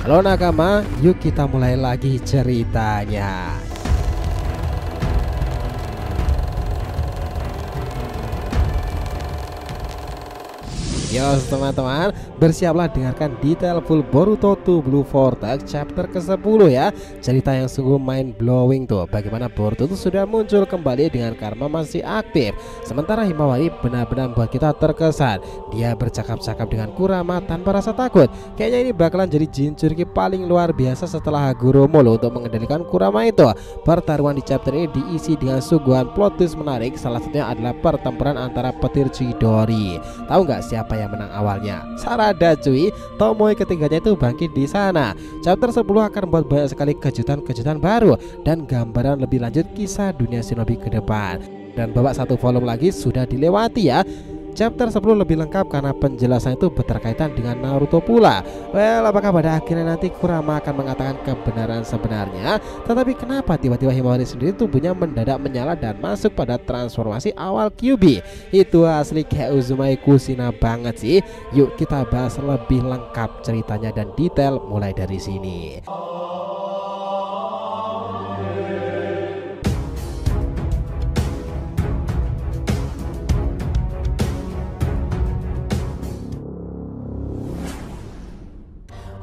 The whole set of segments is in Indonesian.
Halo nakama, yuk kita mulai lagi ceritanya. Yo teman-teman, bersiaplah dengarkan detail full Boruto 2 Blue Vortex chapter ke-10 ya. Cerita yang sungguh mind blowing tuh, bagaimana Boruto tuh sudah muncul kembali dengan karma masih aktif. Sementara Himawari benar-benar membuat kita terkesan. Dia bercakap-cakap dengan Kurama tanpa rasa takut. Kayaknya ini bakalan jadi Jinchuriki paling luar biasa setelah Hagoromo loh untuk mengendalikan Kurama itu. Pertarungan di chapter ini diisi dengan suguhan plot twist menarik. Salah satunya adalah pertempuran antara petir Chidori. Tahu nggak siapa yang menang awalnya? Sarada cuy. Tomoe ketiganya itu bangkit di sana. Chapter 10 akan membuat banyak sekali kejutan-kejutan baru dan gambaran lebih lanjut kisah dunia shinobi ke depan. Dan babak satu volume lagi sudah dilewati ya. Chapter 10 lebih lengkap karena penjelasan itu berkaitan dengan Naruto pula. Well, apakah pada akhirnya nanti Kurama akan mengatakan kebenaran sebenarnya? Tetapi kenapa tiba-tiba Himawari sendiri tubuhnya mendadak menyala dan masuk pada transformasi awal Kyuubi? Itu asli kayak Uzumaki Kushina banget sih. Yuk kita bahas lebih lengkap ceritanya dan detail mulai dari sini.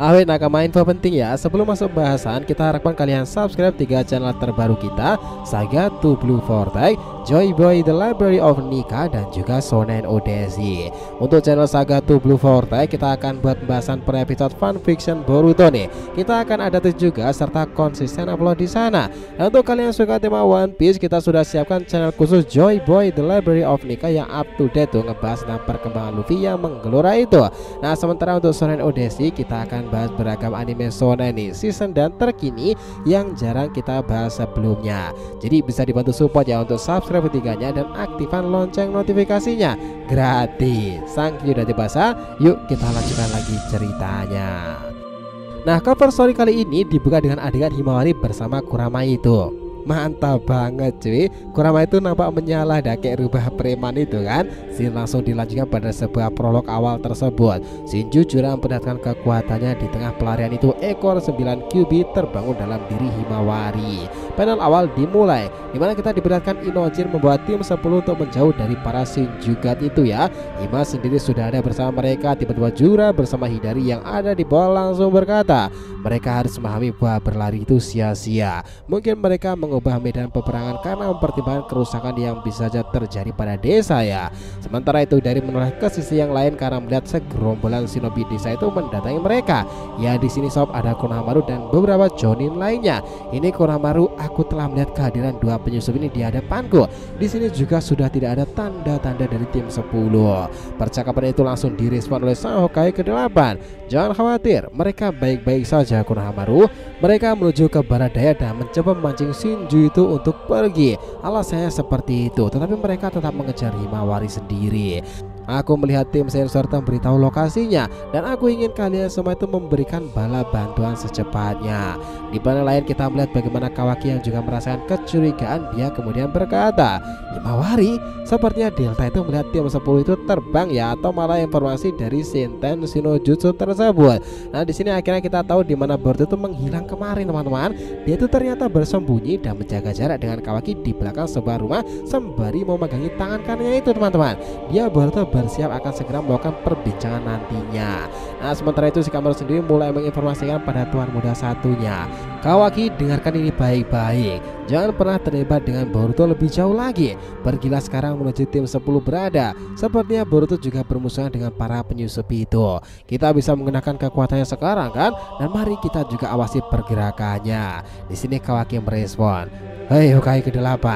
Nakama, info penting ya. Sebelum masuk bahasan, kita harapkan kalian subscribe 3 channel terbaru kita, Saga 2 Blue Vortex, Joy Boy The Library of Nika, dan juga Shonen Odyssey. Untuk channel Saga 2 Blue Vortex, kita akan buat pembahasan per episode fanfiction Boruto nih. Kita akan ada tes juga serta konsisten upload di sana. Dan untuk kalian yang suka tema One Piece, kita sudah siapkan channel khusus Joy Boy The Library of Nika yang up to date tuh, ngebahas tentang perkembangan Luffy yang menggelora itu. Nah, sementara untuk Shonen Odyssey, kita akan bahas beragam anime shonen nih, season dan terkini yang jarang kita bahas sebelumnya. Jadi bisa dibantu support ya untuk subscribe ketiganya dan aktifkan lonceng notifikasinya gratis. Thank you udah dibahas. Yuk kita lanjutkan lagi ceritanya. Nah, cover story kali ini dibuka dengan adegan Himawari bersama Kurama itu. Mantap banget cuy. Kurama itu nampak menyala kayak rubah preman itu kan. Scene langsung dilanjutkan pada sebuah prolog awal tersebut. Shinju jurang memperlihatkan kekuatannya di tengah pelarian itu. Ekor 9 Kyuubi terbangun dalam diri Himawari. Panel awal dimulai dimana kita diperlihatkan Inojin membawa tim 10 untuk menjauh dari para Shinjugat itu ya. Hima sendiri sudah ada bersama mereka. Tiba-tiba Jura bersama Hidari yang ada di bawah langsung berkata, mereka harus memahami bahwa berlari itu sia-sia. Mungkin mereka mengubah medan peperangan karena mempertimbangkan kerusakan yang bisa saja terjadi pada desa ya. Sementara itu dari menoleh ke sisi yang lain karena melihat segerombolan shinobi desa itu mendatangi mereka. Ya di sini sob ada Konohamaru dan beberapa jonin lainnya. Ini Konohamaru, aku telah melihat kehadiran dua penyusup ini di hadapanku. Di sini juga sudah tidak ada tanda-tanda dari tim 10. Percakapan itu langsung direspon oleh sang Hokage ke-8. Jangan khawatir, mereka baik-baik saja Konohamaru. Mereka menuju ke barat daya dan mencoba memancing Shinju itu untuk pergi. Alasannya seperti itu, tetapi mereka tetap mengejar Himawari sendiri. Aku melihat tim sensor memberitahu lokasinya dan aku ingin kalian semua itu memberikan bala bantuan secepatnya. Di panel lain kita melihat bagaimana Kawaki yang juga merasakan kecurigaan. Dia kemudian berkata, Himawari, sepertinya Delta itu melihat tim 10 itu terbang ya, atau malah informasi dari Shinten Shinojutsu tersebut. Nah di sini akhirnya kita tahu di mana Boruto itu menghilang kemarin teman-teman. Dia itu ternyata bersembunyi dan menjaga jarak dengan Kawaki di belakang sebuah rumah sembari memegangi tangan kanannya itu teman-teman. Dia Boruto bersiap akan segera melakukan perbincangan nantinya. Nah sementara itu Shikamaru sendiri mulai menginformasikan pada tuan muda satunya, Kawaki dengarkan ini baik-baik. Jangan pernah terlibat dengan Boruto lebih jauh lagi. Pergilah sekarang menuju tim 10 berada. Sepertinya Boruto juga bermusuhan dengan para penyusup itu. Kita bisa menggunakan kekuatannya sekarang kan? Dan mari kita juga awasi pergerakannya. Di sini Kawaki merespon, hei Hokage ke-8,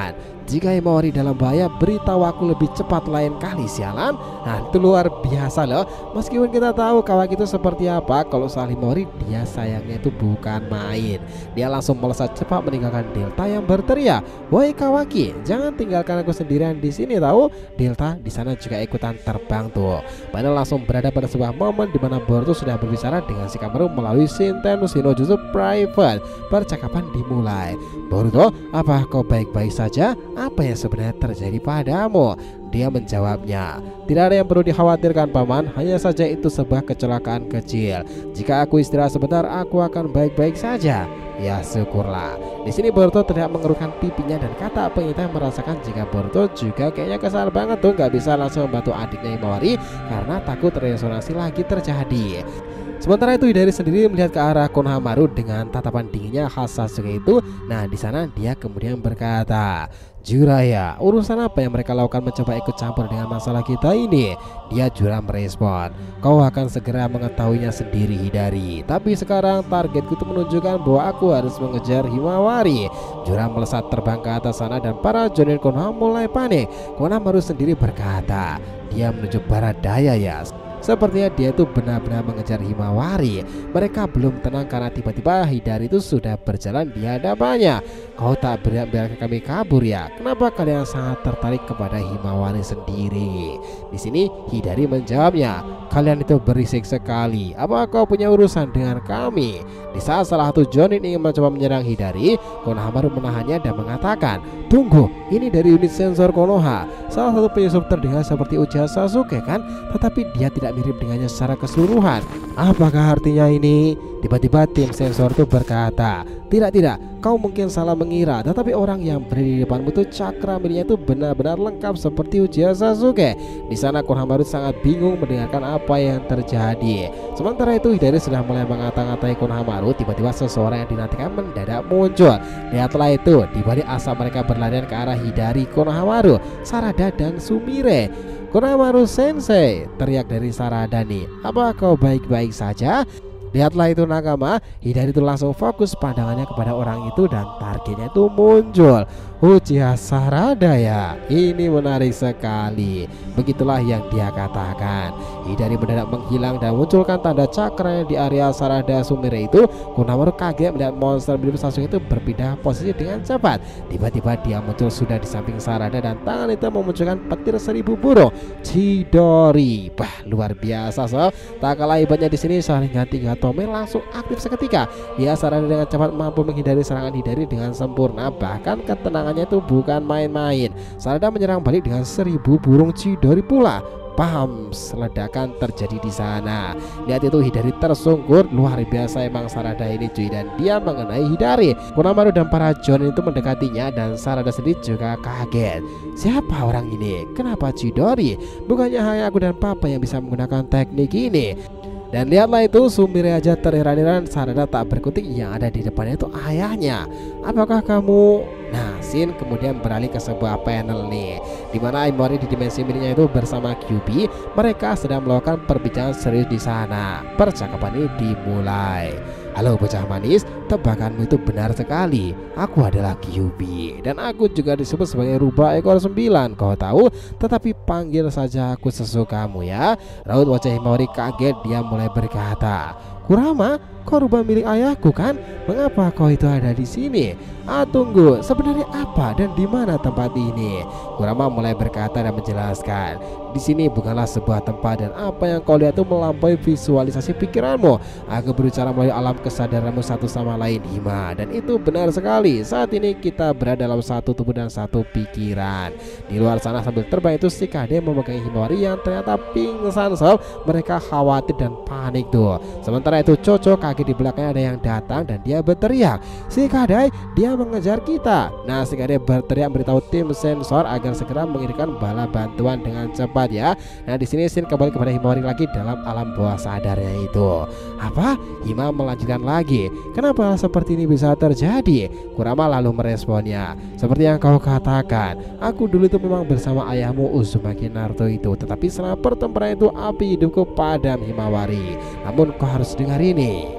jika Himawari dalam bahaya, beritahu aku lebih cepat lain kali sialan. Nah itu luar biasa loh. Meskipun kita tahu Kawaki itu seperti apa, kalau soal Himawari dia sayangnya itu bukan main. Dia langsung melesat cepat meninggalkan Delta yang berteriak, woi Kawaki, jangan tinggalkan aku sendirian di sini tahu. Delta di sana juga ikutan terbang tuh. Padahal langsung berada pada sebuah momen di mana Boruto sudah berbicara dengan Shikamaru melalui Shinten Shinojutsu Private. Percakapan dimulai. Boruto, apa kau baik-baik saja? Apa yang sebenarnya terjadi padamu? Dia menjawabnya, "Tidak ada yang perlu dikhawatirkan paman, hanya saja itu sebuah kecelakaan kecil. Jika aku istirahat sebentar, aku akan baik-baik saja." Ya syukurlah. Di sini Boruto terlihat mengerutkan pipinya dan kata pengintai merasakan jika Boruto juga kayaknya kesal banget tuh gak bisa langsung membantu adiknya Himawari karena takut resonansi lagi terjadi. Sementara itu Hidari sendiri melihat ke arah Konohamaru dengan tatapan dinginnya khas Sasuke itu. Nah di sana dia kemudian berkata, "Jiraiya, urusan apa yang mereka lakukan mencoba ikut campur dengan masalah kita ini?" Dia Jiraiya merespon, "Kau akan segera mengetahuinya sendiri Hidari. Tapi sekarang targetku itu menunjukkan bahwa aku harus mengejar Himawari." Jiraiya melesat terbang ke atas sana dan para Jonin Konoha mulai panik. Konohamaru sendiri berkata, "Dia menuju barat daya ya. Sepertinya dia itu benar-benar mengejar Himawari." Mereka belum tenang karena tiba-tiba Hidari itu sudah berjalan di hadapannya. "Kau tak biarkan kami kabur ya? Kenapa kalian sangat tertarik kepada Himawari sendiri?" Di sini Hidari menjawabnya, "Kalian itu berisik sekali. Apa kau punya urusan dengan kami?" Di saat salah satu Jonin ingin mencoba menyerang Hidari, Konohamaru menahannya dan mengatakan, "Tunggu, ini dari unit sensor Konoha. Salah satu penyusup terdengar seperti Uchiha Sasuke kan? Tetapi dia tidak mirip dengannya secara keseluruhan. Apakah artinya ini?" Tiba-tiba tim sensor itu berkata, Tidak, kau mungkin salah mengira. Tetapi orang yang berdiri di depanmu itu cakra miliknya itu benar-benar lengkap seperti Uchiha Sasuke." Di sana Konohamaru sangat bingung mendengarkan apa yang terjadi. Sementara itu Hidari sudah mulai mengata-ngatai Konohamaru. Tiba-tiba seseorang yang dinantikan mendadak muncul. Lihatlah itu, di balik asap mereka berlarian ke arah Hidari, Konohamaru, Sarada dan Sumire. "Konohamaru Sensei," teriak dari Sarada nih, "apa kau baik-baik saja?" Lihatlah itu nakama, Hidari itu langsung fokus pandangannya kepada orang itu dan targetnya itu muncul. Uchiha Sarada ya, ini menarik sekali. Begitulah yang dia katakan. Hidari mendadak menghilang dan munculkan tanda cakra di area Sarada Sumire itu. Konohamaru kaget melihat monster mirip Sasuke itu berpindah posisi dengan cepat. Tiba-tiba dia muncul sudah di samping Sarada dan tangan itu memunculkan petir 1000 burung Chidori. Bah, luar biasa sob. Tak kalah hebatnya di sini Sharingan 3 Tome langsung aktif seketika. Dia Sarada dengan cepat mampu menghindari serangan Hidari dengan sempurna. Bahkan ketenangannya itu bukan main-main. Sarada menyerang balik dengan 1000 burung Chidori pula. Paham, ledakan terjadi di sana. Lihat itu Hidari tersungkur. Luar biasa emang Sarada ini cuy. Dan dia mengenai Hidari. Konohamaru dan para Jonin itu mendekatinya dan Sarada sendiri juga kaget. Siapa orang ini? Kenapa Chidori? Bukannya hanya aku dan papa yang bisa menggunakan teknik ini. Dan lihatlah itu Sumire aja terheran-heran. Sarada tak berkutik, yang ada di depannya itu ayahnya. "Apakah kamu?" Nah, scene kemudian beralih ke sebuah panel nih, dimana Himawari di dimensi miliknya itu bersama Kyuubi. Mereka sedang melakukan perbincangan serius di sana. Percakapan ini dimulai. "Halo bocah manis, tebakanmu itu benar sekali. Aku adalah Kyuubi dan aku juga disebut sebagai rubah ekor 9. Kau tahu? Tetapi panggil saja aku sesukamu ya." Raut wajah Himawari kaget. Dia mulai berkata, "Kurama, kau rubah milik ayahku kan? Mengapa kau itu ada di sini? Tunggu, sebenarnya apa dan di mana tempat ini?" Kurama mulai berkata dan menjelaskan, "Di sini bukanlah sebuah tempat dan apa yang kau lihat itu melampaui visualisasi pikiranmu. Aku berbicara melalui alam kesadaranmu satu sama lain, Hima, dan itu benar sekali. Saat ini kita berada dalam satu tubuh dan satu pikiran." Di luar sana sambil terbang itu si Kade memegangi Himawari yang ternyata pingsan sob. Mereka khawatir dan panik tuh. Sementara itu Chocho kaget di belakangnya ada yang datang dan dia berteriak, "Si Kade, dia mengejar kita." Nah, si Kade berteriak beritahu tim sensor agar segera mengirimkan bala bantuan dengan cepat ya. Nah, di sini Shin kembali kepada Himawari lagi dalam alam bawah sadarnya itu. "Apa?" Hima melanjutkan lagi, "Kenapa seperti ini bisa terjadi?" Kurama lalu meresponnya, "Seperti yang kau katakan, aku dulu itu memang bersama ayahmu Uzumaki Naruto itu. Tetapi selama pertempuran itu api hidupku padam Himawari. Namun kau harus dengar ini.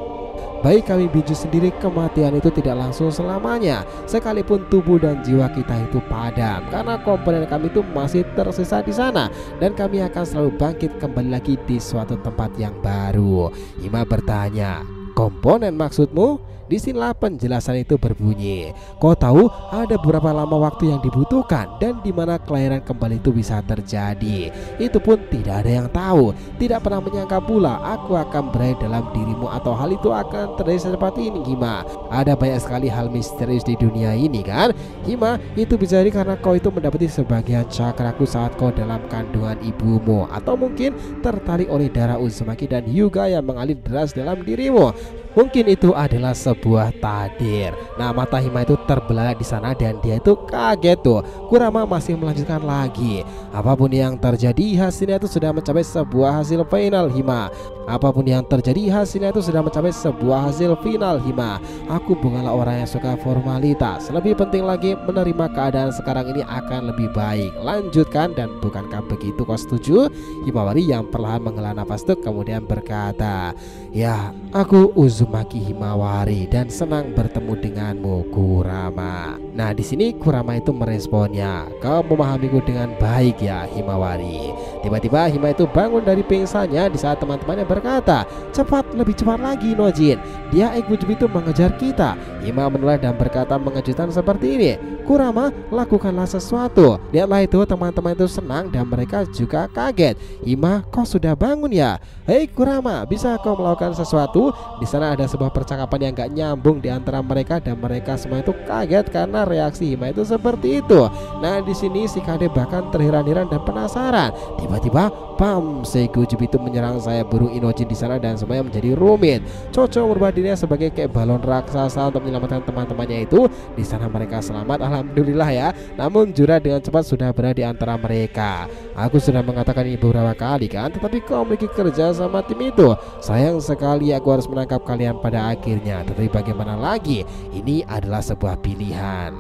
Baik kami biju sendiri, kematian itu tidak langsung selamanya. Sekalipun tubuh dan jiwa kita itu padam, karena komponen kami itu masih tersisa di sana, dan kami akan selalu bangkit kembali lagi di suatu tempat yang baru." Hima bertanya, komponen maksudmu? Disinilah penjelasan itu berbunyi. Kau tahu ada beberapa lama waktu yang dibutuhkan dan di mana kelahiran kembali itu bisa terjadi. Itu pun tidak ada yang tahu. Tidak pernah menyangka pula aku akan berada dalam dirimu atau hal itu akan terjadi secepat ini, Hima. Ada banyak sekali hal misterius di dunia ini kan, Hima. Itu bisa jadi karena kau itu mendapati sebagian cakraku saat kau dalam kandungan ibumu, atau mungkin tertarik oleh darah Uzumaki dan Hyuga yang mengalir deras dalam dirimu. Mungkin itu adalah sebuah takdir. Nah, mata Hima itu terbelalak di sana dan dia itu kaget tuh. Kurama masih melanjutkan lagi. Apapun yang terjadi, hasilnya itu sudah mencapai sebuah hasil final, Hima. Apapun yang terjadi, hasilnya itu sudah mencapai sebuah hasil final, Hima. Aku bukanlah orang yang suka formalitas. Lebih penting lagi menerima keadaan sekarang ini akan lebih baik. Lanjutkan, dan bukankah begitu kau setuju? Himawari yang perlahan menghela nafas tuh kemudian berkata, ya, aku Uzumaki Himawari dan senang bertemu denganmu, Kurama. Nah, di sini Kurama itu meresponnya, kau memahamiku dengan baik ya, Himawari. Tiba-tiba Hima itu bangun dari pingsannya di saat teman-temannya berkata, cepat, lebih cepat lagi Nojin, dia Ikujubi itu mengejar kita. Hima menoleh dan berkata mengejutkan seperti ini, Kurama, lakukanlah sesuatu. Lihatlah itu, teman-teman itu senang dan mereka juga kaget. Hima, kau sudah bangun ya? Hei Kurama, bisa kau melakukan sesuatu? Di sana ada sebuah percakapan yang gak nyambung di antara mereka dan mereka semua itu kaget karena reaksi Hima itu seperti itu. Nah, di sini si Kade bahkan terheran-heran dan penasaran. Tiba-tiba, bam, Seikujubi itu menyerang saya burung Inojin di sana dan semuanya menjadi rumit. Chocho merubah dirinya sebagai kayak balon raksasa untuk menyelamatkan teman-temannya itu. Di sana mereka selamat, alhamdulillah ya. Namun Jura dengan cepat sudah berada di antara mereka. Aku sudah mengatakan ini beberapa kali kan, tetapi kau memiliki kerja sama tim itu. Sayang sekali aku harus menangkap kalian pada akhirnya. Tetapi bagaimana lagi? Ini adalah sebuah pilihan.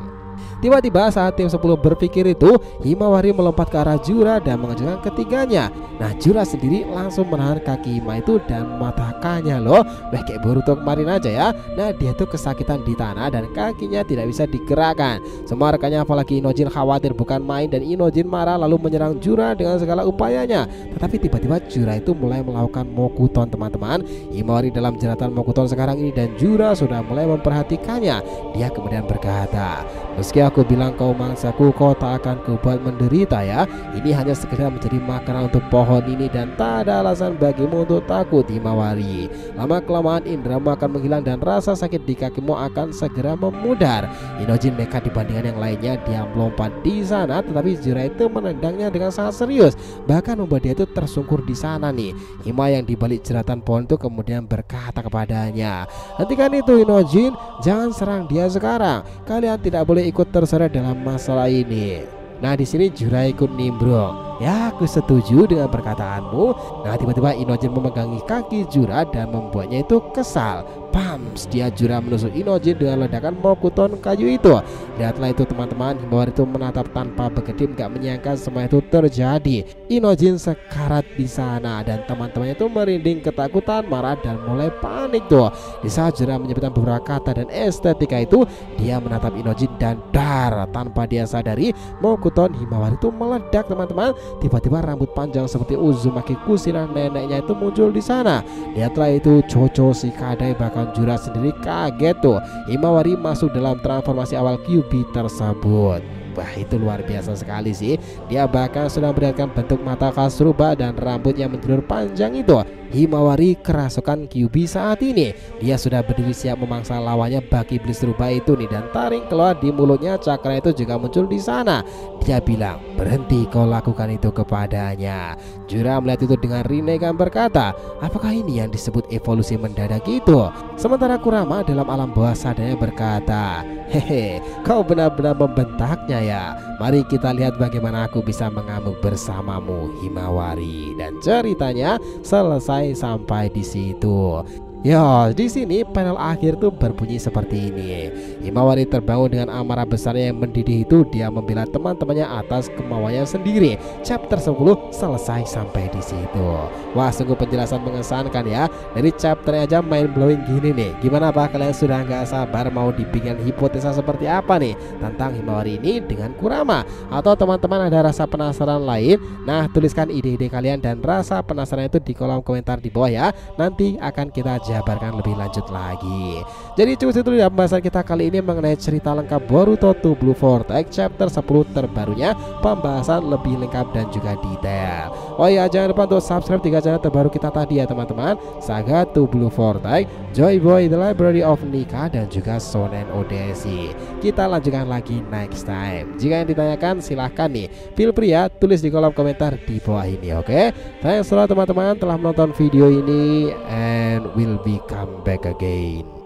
Tiba-tiba saat tim 10 berpikir itu, Himawari melompat ke arah Jura dan mengajukan ketiganya. Nah, Jura sendiri langsung menahan kaki Hima itu dan mematahkannya loh. Kayak Boruto kemarin aja ya. Nah, dia tuh kesakitan di tanah dan kakinya tidak bisa digerakkan. Semua rekannya apalagi Inojin khawatir bukan main dan Inojin marah lalu menyerang Jura dengan segala upayanya. Tetapi tiba-tiba Jura itu mulai melakukan Mokuton, teman-teman. Himawari dalam jeratan Mokuton sekarang ini dan Jura sudah mulai memperhatikannya. Dia kemudian berkata, meski aku bilang kau mangsaku, kau tak akan kubuat menderita ya. Ini hanya sekedar menjadi makanan untuk pohon ini dan tak ada alasan bagimu untuk takut, Himawari. Lama-kelamaan indramu akan menghilang dan rasa sakit di kakimu akan segera memudar. Inojin nekat dibandingkan yang lainnya. Dia melompat di sana, tetapi Jura itu menendangnya dengan sangat serius, bahkan membuat dia itu tersungkur di sana nih. Hima yang dibalik jeratan pohon itu kemudian berkata kepadanya, hentikan itu Inojin, jangan serang dia sekarang. Kalian tidak boleh ikut terseret dalam masalah ini. Nah, di sini Jura ikut nimbrung. Ya, aku setuju dengan perkataanmu. Nah, tiba-tiba Inojin memegangi kaki Jura dan membuatnya itu kesal. Pams, dia Jura menusuk Inojin dengan ledakan Mokuton kayu itu. Lihatlah itu teman-teman, Himawari itu menatap tanpa berkedip, gak menyangka semua itu terjadi. Inojin sekarat di sana dan teman-temannya itu merinding ketakutan, marah dan mulai panik tuh. Di saat Jura menyebutkan beberapa kata dan estetika itu, dia menatap Inojin dan dar, tanpa dia sadari Mokuton Himawari itu meledak, teman-teman. Tiba-tiba rambut panjang seperti Uzumaki Kushina neneknya itu muncul di sana. Lihatlah itu, Chocho, si Kadai, bahkan Jura sendiri kaget tuh. Himawari masuk dalam transformasi awal Kyuubi tersebut. Wah, itu luar biasa sekali sih. Dia bahkan sudah memperlihatkan bentuk mata Kasuruba dan rambut yang menjulur panjang itu. Himawari kerasukan Kyuubi saat ini. Dia sudah berdiri siap memangsa lawannya bagi iblis rubah itu nih, dan taring keluar di mulutnya. Cakra itu juga muncul di sana. Dia bilang, berhenti kau lakukan itu kepadanya. Jura melihat itu dengan ringan berkata, apakah ini yang disebut evolusi mendadak itu? Sementara Kurama dalam alam bawah sadarnya berkata, hehe, kau benar-benar membentaknya ya. Mari kita lihat bagaimana aku bisa mengamuk bersamamu, Himawari. Dan ceritanya selesai sampai di situ. Ya, di sini panel akhir tuh berbunyi seperti ini. Himawari terbangun dengan amarah besarnya yang mendidih itu. Dia membela teman-temannya atas kemauannya sendiri. Chapter 10 selesai sampai di situ. Wah, sungguh penjelasan mengesankan ya. Dari chapternya aja mind blowing gini nih. Gimana Pak, kalian sudah nggak sabar mau dibikin hipotesa seperti apa nih tentang Himawari ini dengan Kurama? Atau teman-teman ada rasa penasaran lain? Nah, tuliskan ide-ide kalian dan rasa penasaran itu di kolom komentar di bawah ya. Nanti akan kita dijabarkan lebih lanjut lagi. Jadi cukup itu ya pembahasan kita kali ini mengenai cerita lengkap Boruto 2 Blue Vortex chapter 10 terbarunya, pembahasan lebih lengkap dan juga detail. Oh ya, jangan lupa untuk subscribe 3 channel terbaru kita tadi ya teman-teman, Saga 2 Blue Vortex, Joy Boy The Library of Nika, dan juga Shonen Odyssey. Kita lanjutkan lagi next time. Jika yang ditanyakan silahkan nih, feel free ya, tulis di kolom komentar di bawah ini. Oke, thanks a lot teman-teman telah menonton video ini, and will be come back again.